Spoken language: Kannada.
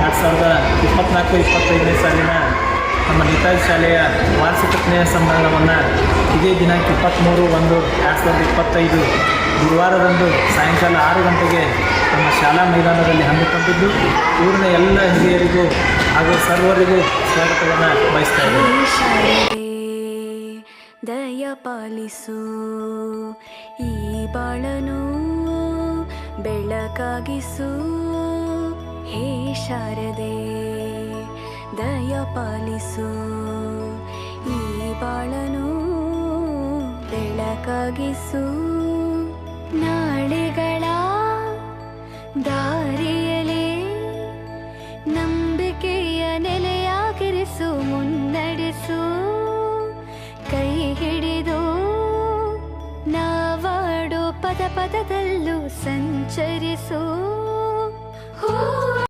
2024-25ನೇ ಸಾಲಿನ ನಮ್ಮ ನೇತಾಜಿ ಶಾಲೆಯ ವಾರ್ಷಿಕ ಸ್ನೇಹ ಸಮ್ಮೇಳನವನ್ನು ಇದೇ ದಿನಾಂಕ 23/1/2025 ಗುರುವಾರದಂದು ಸಾಯಂಕಾಲ 6 ಗಂಟೆಗೆ ನಮ್ಮ ಶಾಲಾ ಮೈದಾನದಲ್ಲಿ ಹಮ್ಮಿಕೊಂಡಿದ್ದು ಊರಿನ ಎಲ್ಲ ಹಿರಿಯರಿಗೂ ಹಾಗೂ ಸರ್ವರಿಗೂ ಸ್ವಾಗತವನ್ನು ಬಯಸ್ತಾ ಇದ್ದೇನೆ. ದಯ ಪಾಲಿಸು ಈ ಬಾಳನು ಬೆಳಕಾಗಿಸು, ಹೇ ಶಾರದೆ ದಯ ಪಾಲಿಸು ಈ ಬಾಳನು ಬೆಳಕಾಗಿಸು. ನಾಳೆಗಳ